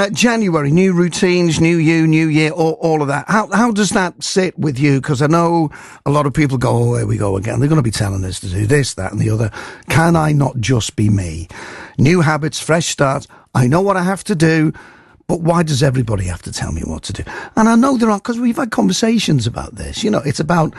January, new routines, new you, new year, all of that. How does that sit with you? Because I know a lot of people go, oh, here we go again. They're going to be telling us to do this, that and the other. Can I not just be me? New habits, fresh starts. I know what I have to do, but why does everybody have to tell me what to do? And I know there are, because we've had conversations about this. You know, it's about,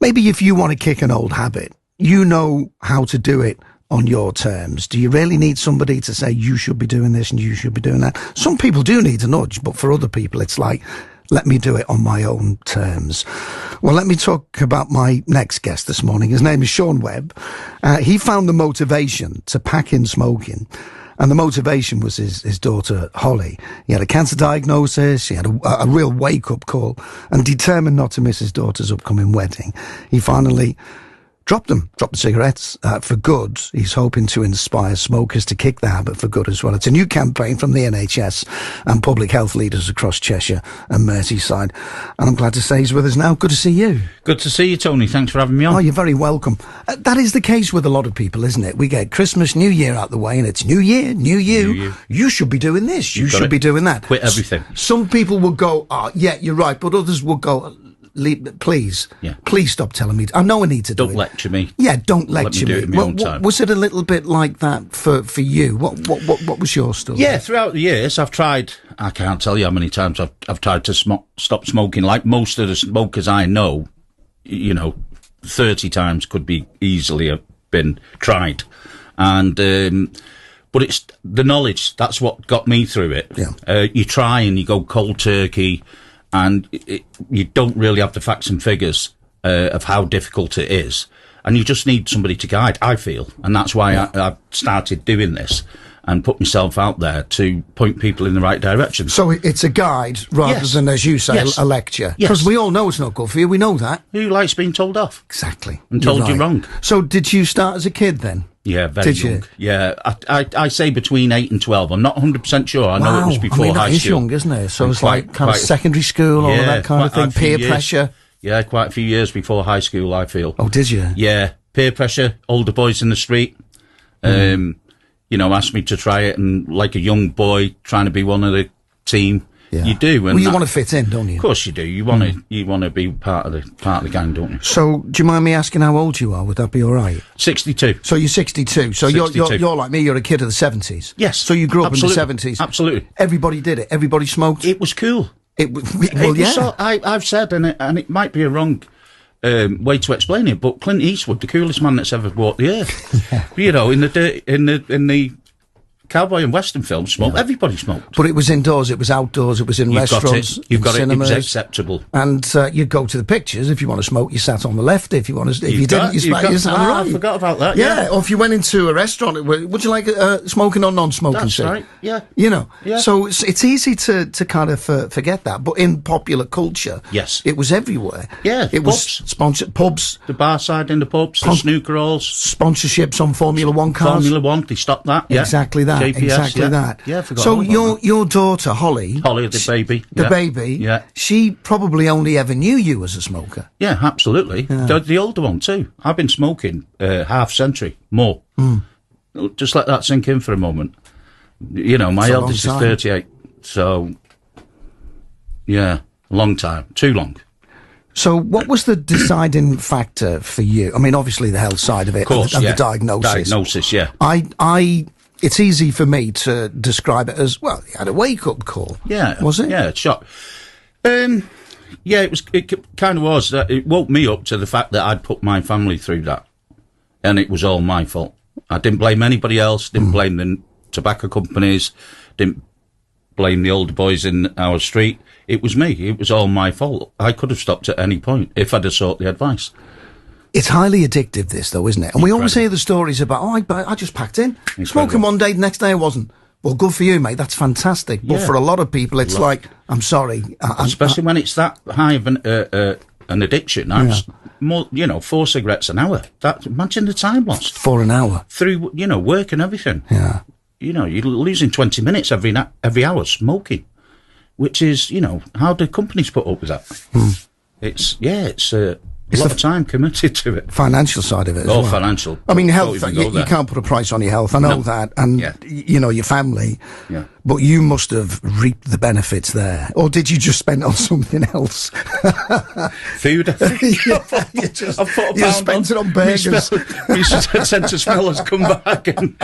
maybe if you want to kick an old habit, you know how to do it on your terms. Do you really need somebody to say you should be doing this and you should be doing that? Some people do need a nudge, but for other people it's like, let me do it on my own terms. Well, let me talk about my next guest this morning. His name is Shaun Webb. He found the motivation to pack in smoking, and the motivation was his daughter Holly. He had a cancer diagnosis, he had a real wake-up call, and determined not to miss his daughter's upcoming wedding, he finally dropped the cigarettes for good. He's hoping to inspire smokers to kick the habit for good as well. It's a new campaign from the NHS and public health leaders across Cheshire and Merseyside. And I'm glad to say he's with us now. Good to see you. Good to see you, Tony. Thanks for having me on. Oh, you're very welcome. That is the case with a lot of people, isn't it? We get Christmas, New Year out the way, and it's New Year, New you. New you. You should be doing this. You should be doing that. Quit everything. Some people will go, oh, yeah, you're right. But others will go, please stop telling me. I know I need to do it. Don't lecture me. Yeah, don't lecture me. Let me do it in my own time. Was it a little bit like that for you? What was your story? Yeah, throughout the years I've tried. I can't tell you how many times I've tried to stop smoking. Like most of the smokers I know, 30 times could be easily have been tried, and but it's the knowledge that's what got me through it. Yeah. You try and you go cold turkey. And you don't really have the facts and figures of how difficult it is. And you just need somebody to guide, I feel. And that's why I started doing this and put myself out there to point people in the right direction. So it's a guide rather than, as you say, a lecture. Because we all know it's not good for you. We know that. Who likes being told off? Exactly. And told you're wrong. So did you start as a kid then? Yeah, very young. Did you? Yeah, I say between 8 and 12. I'm not 100% sure. I know it was before high school. That is young, isn't it? So it's like kind of secondary school, all of that kind of thing, peer pressure. Yeah, quite a few years before high school, I feel. Oh, did you? Yeah, peer pressure, older boys in the street, asked me to try it, and like a young boy trying to be one of the team. Yeah. You do. And you want to fit in, don't you? Of course you do. You want to be part of the gang, don't you? So, do you mind me asking how old you are? Would that be all right? 62. So you're 62. So 62. You're like me. You're a kid of the 70s. Yes. So you grew up in the 70s. Absolutely. Everybody did it. Everybody smoked. It was cool. I've said, and it might be a wrong way to explain it, but Clint Eastwood, the coolest man that's ever walked the earth. Yeah. In the cowboy and western films, everybody smoked. But it was indoors, it was outdoors, it was in restaurants, You've got cinemas. It was acceptable. And you'd go to the pictures. If you want to smoke, you sat on the left. If you want to, you sat on the right. I forgot about that. Yeah. Or if you went into a restaurant, would you like smoking or non-smoking? That's right. Yeah. Yeah. So it's easy to kind of forget that. But in popular culture, yes, it was everywhere. Yeah. It was sponsored pubs, the bar side in the pubs, the snooker halls, sponsorships on Formula One cars. Formula One, they stopped that. Yeah. Exactly that. JPS, exactly that. Yeah, I forgot. So your daughter Holly, the baby, she probably only ever knew you as a smoker. Yeah, absolutely. Yeah. The older one too. I've been smoking half century more. Just let that sink in for a moment. My eldest is 38, so yeah, a long time, too long. So what was the deciding factor for you? I mean, obviously the health side of it, and the diagnosis. Yeah. It's easy for me to describe it as, well, you had a wake-up call. Yeah. Was it? Yeah, it's shock. Yeah, it kind of was. It woke me up to the fact that I'd put my family through that. And it was all my fault. I didn't blame anybody else, didn't blame the tobacco companies, didn't blame the older boys in our street. It was me. It was all my fault. I could have stopped at any point if I'd have sought the advice. It's highly addictive, this, though, isn't it? And we always hear the stories about, I just packed in. Smoking one day, the next day I wasn't. Well, good for you, mate. That's fantastic. But for a lot of people, it's like, I'm sorry. Especially when it's that high of an addiction. More, 4 cigarettes an hour. Imagine the time lost. 4 an hour. Through, work and everything. Yeah. You're losing 20 minutes every hour smoking. Which is, how do companies put up with that? A lot of time committed to it. Financial side of it as well. Financial. I mean, health, you can't put a price on your health. I know that. And, your family. Yeah. But you must have reaped the benefits there. Or did you just spend it on something else? Food. You spent it on burgers. My sense of smell has come back, and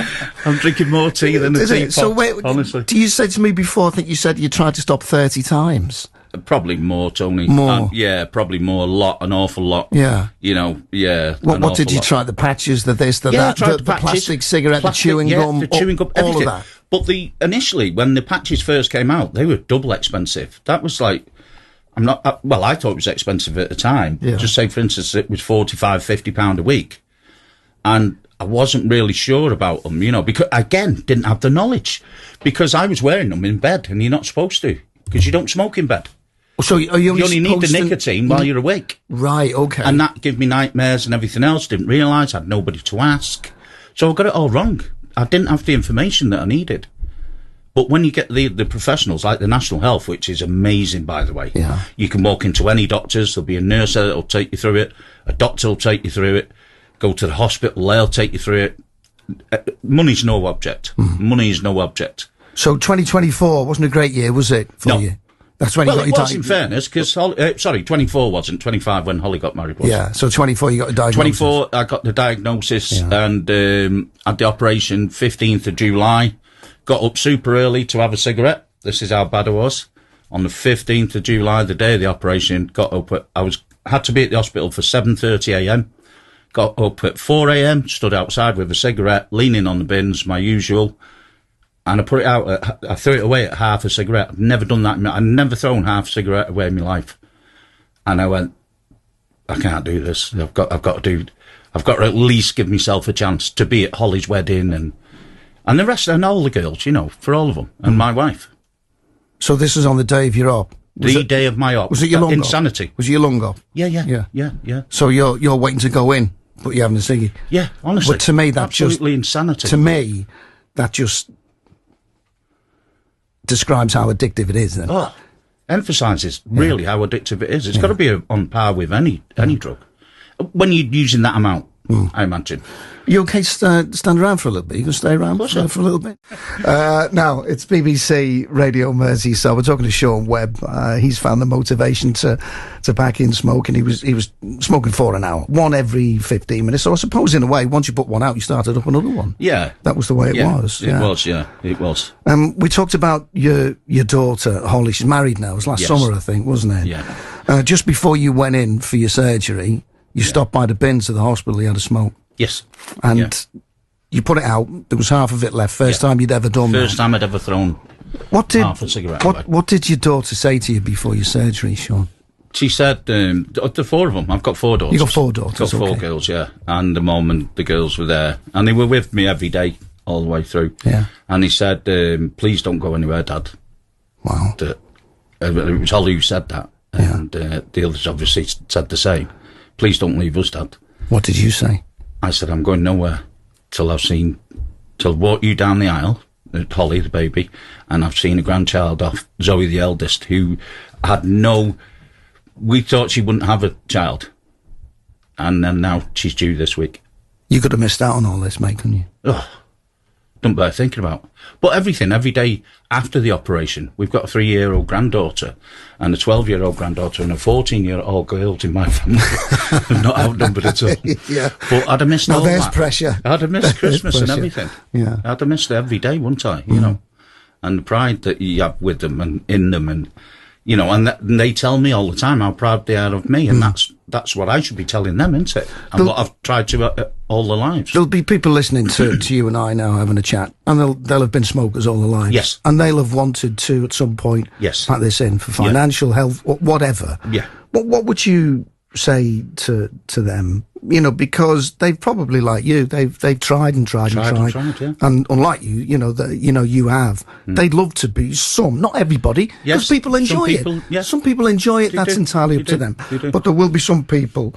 I'm drinking more tea than a teapot, so wait, honestly. Do you say to me before, I think you said you tried to stop 30 times? Probably more, Tony. More? Probably more, an awful lot. Yeah. What did you try? The patches, the this, the that, the plastic cigarette, the chewing gum, the chewing gum, all of that. But initially, when the patches first came out, they were double expensive. That was like, I thought it was expensive at the time. Yeah. Just say, for instance, it was £45, £50 a week. And I wasn't really sure about them, because, again, didn't have the knowledge. Because I was wearing them in bed, and you're not supposed to, because you don't smoke in bed. So you only need the nicotine while you're awake. Right, okay. And that gave me nightmares and everything else. Didn't realise, had nobody to ask. So I got it all wrong. I didn't have the information that I needed. But when you get the professionals, like the National Health, which is amazing, by the way, you can walk into any doctor's, there'll be a nurse there that'll take you through it, a doctor will take you through it, go to the hospital, they'll take you through it. Money's no object. Money is no object. So 2024 wasn't a great year, was it, for you? That's when you got your diagnosis. In fairness, because 24 wasn't. 25 when Holly got married. Yeah, so 24 you got the diagnosis. 24 I got the diagnosis and had the operation 15th of July. Got up super early to have a cigarette. This is how bad I was. On the 15th of July, the day of the operation, got up had to be at the hospital for 7:30 a.m. Got up at 4 a.m. Stood outside with a cigarette, leaning on the bins, my usual. And I put it out. I threw it away at half a cigarette. I've never done that. I've never thrown half a cigarette away in my life. And I went, I can't do this. I've got to at least give myself a chance to be at Holly's wedding and the rest, and all the girls, for all of them, and my wife. So this is on the day of your op. The day of my op. Was it your lung insanity? Op? Was it your lung op? Yeah. So you're waiting to go in, but you're having a ciggy. Yeah, honestly. But to me, that's absolutely insanity. To me, that just describes how addictive it is, then. Emphasises really how addictive it is. It's got to be on par with any drug. When you're using that amount, I imagine. You okay to stand around for a little bit? You can stay around for a little bit? Now, it's BBC Radio Merseyside. We're talking to Shaun Webb. He's found the motivation to back in smoking. He was smoking for an hour, one every 15 minutes. So I suppose, in a way, once you put one out, you started up another one. Yeah. That was the way it was. It was. We talked about your daughter, Holly. She's married now. It was last summer, I think, wasn't it? Yeah. Just before you went in for your surgery, you stopped by the bins of the hospital. You had a smoke. Yes. And you put it out. There was half of it left. First time you'd ever done that. First time I'd ever thrown half a cigarette away. What did your daughter say to you before your surgery, Shaun? She said, the four of them. I've got 4 daughters. You got 4 daughters, Got 4 girls, yeah. And the mum and the girls were there. And they were with me every day, all the way through. Yeah. And he said, please don't go anywhere, Dad. Wow. It was Holly who said that. And the others obviously said the same. Please don't leave us, Dad. What did you say? I said, I'm going nowhere till walk you down the aisle, Holly, the baby, and I've seen a grandchild off, Zoe, the eldest, who had we thought she wouldn't have a child. And then now she's due this week. You could have missed out on all this, mate, couldn't you? Don't bear thinking about. But everything, every day after the operation, we've got a 3-year-old granddaughter and a 12-year-old granddaughter and a 14-year-old girl in my family. I'm not outnumbered at all. Yeah. But I'd have missed all there's that. pressure. I'd have missed Christmas and everything. Yeah. I'd have missed it every day, wouldn't I? You know. And the pride that you have with them and in them and, and they tell me all the time how proud they are of me, and that's what I should be telling them, isn't it? And what I've tried to all their lives. There'll be people listening to you and I now having a chat, and they'll have been smokers all their lives. Yes. And they'll have wanted to, at some point, pack this in for financial health, whatever. Yeah. What would you say to them? Because they've probably, like you, they've tried and tried. Yeah. And unlike you, you have. They'd love to be not everybody, because people enjoy it. Yes. Some people enjoy it. That's entirely up to them. But there will be some people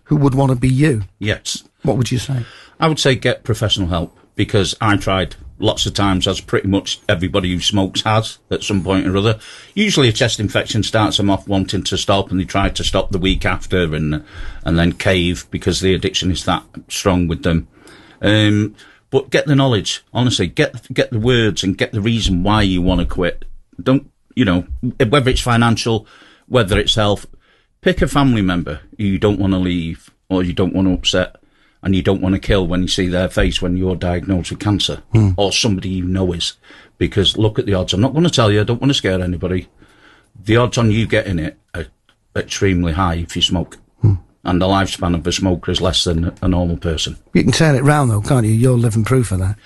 who would want to be you. Yes. What would you say? I would say get professional help, because I tried lots of times, as pretty much everybody who smokes has at some point or other. Usually a chest infection starts them off wanting to stop, and they try to stop the week after and then cave because the addiction is that strong with them. But get the knowledge, honestly, get the words and get the reason why you want to quit. Don't, whether it's financial, whether it's health, pick a family member who you don't want to leave or you don't want to upset and you don't want to kill when you see their face when you're diagnosed with cancer or somebody you know is. Because look at the odds. I'm not going to tell you, I don't want to scare anybody. The odds on you getting it are extremely high if you smoke. And the lifespan of a smoker is less than a normal person. You can turn it round, though, can't you? You're living proof of that.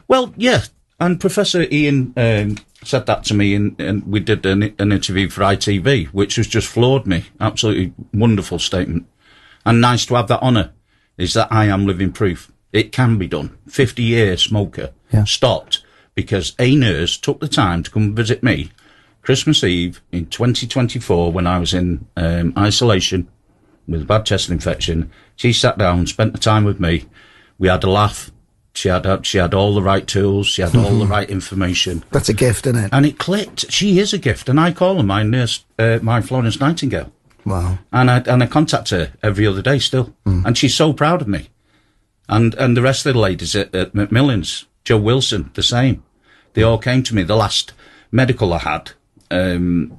Well, yeah. And Professor Ian said that to me, and we did an interview for ITV, which has just floored me. Absolutely wonderful statement. And nice to have that honour, is that I am living proof. It can be done. 50-year smoker stopped because a nurse took the time to come visit me Christmas Eve in 2024 when I was in isolation with a bad chest infection. She sat down, spent the time with me. We had a laugh. She had all the right tools. She had all the right information. That's a gift, isn't it? And it clicked. She is a gift, and I call her my nurse, my Florence Nightingale. Wow. And I contact her every other day still, and she's so proud of me. And the rest of the ladies at Macmillan's, Joe Wilson, the same. They all came to me. The last medical I had, and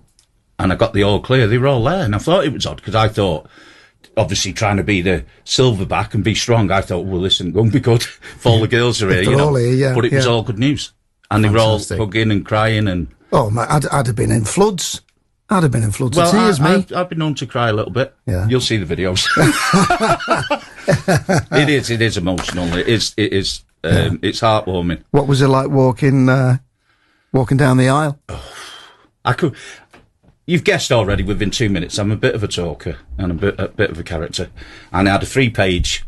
I got the all clear. They were all there, and I thought it was odd because I thought, obviously trying to be the silverback and be strong, I thought, well, this isn't going to be good if all the girls are here, all here, But it was all good news. And Fantastic. They were all hugging and crying. And oh, I'd have been in floods. I'd have been in floods of tears, mate. I've been known to cry a little bit. Yeah. You'll see the videos. It is emotional. It is, it's heartwarming. What was it like walking down the aisle? Oh, You've guessed already within 2 minutes, I'm a bit of a talker and a bit of a character. And I had a 3-page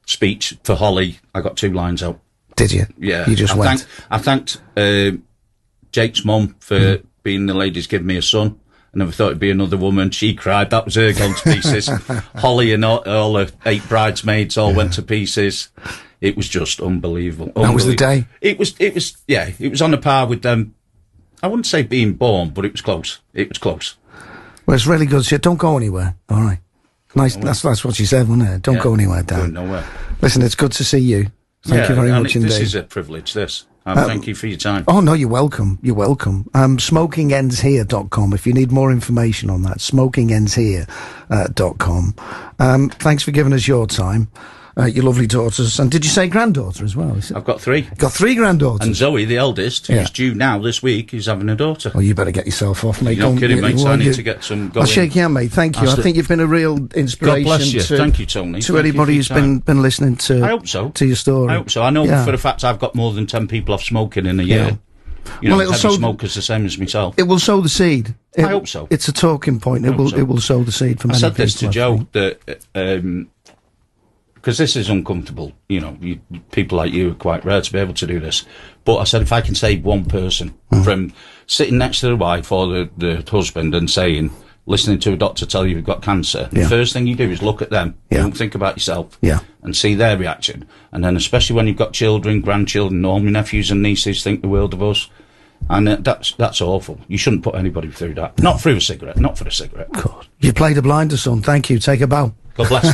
speech for Holly. I got 2 lines out. Did you? Yeah. You just went? I thanked Jake's mum for being the lady's given me a son. I never thought it'd be another woman. She cried. That was her gone to pieces. Holly and all her 8 bridesmaids all went to pieces. It was just unbelievable. That was the day? It was on a par with them. I wouldn't say being born, but it was close. It was close. Well, it's really good. Don't go anywhere. All right. Nice. That's what she said, wasn't it? Don't go anywhere, Dan. Go nowhere. Listen, it's good to see you. Thank you very much indeed. This is a privilege, this. Thank you for your time. Oh, no, you're welcome. You're welcome. SmokingEndsHere.com if you need more information on that. SmokingEndsHere.com. Thanks for giving us your time. Your lovely daughters. And did you say granddaughter as well? I've got 3. Got 3 granddaughters. And Zoe, the eldest, who's due now this week, is having a daughter. Oh, you better get yourself off, mate. You're not kidding, mate. So I need to get some going. I'll shake your hand, mate. Thank you. I think you've been a real inspiration. God bless you. Thank you, Tony. To anybody who's been listening to, I hope so. To your story. I hope so. I know for a fact I've got more than 10 people off smoking in a year. Heavy smokers the same as myself. It will sow the seed. I hope so. It's a talking point. It will sow the seed for many people. I said this to Joe, that because this is uncomfortable, people like you are quite rare to be able to do this. But I said, if I can save one person from sitting next to the wife or the husband and listening to a doctor tell you you've got cancer, the first thing you do is look at them. You don't think about yourself and see their reaction. And then especially when you've got children, grandchildren, all my nephews and nieces think the world of us. And that's awful. You shouldn't put anybody through that. No. Not through a cigarette. Not for a cigarette. God. You played a blinder, son. Thank you. Take a bow. God bless.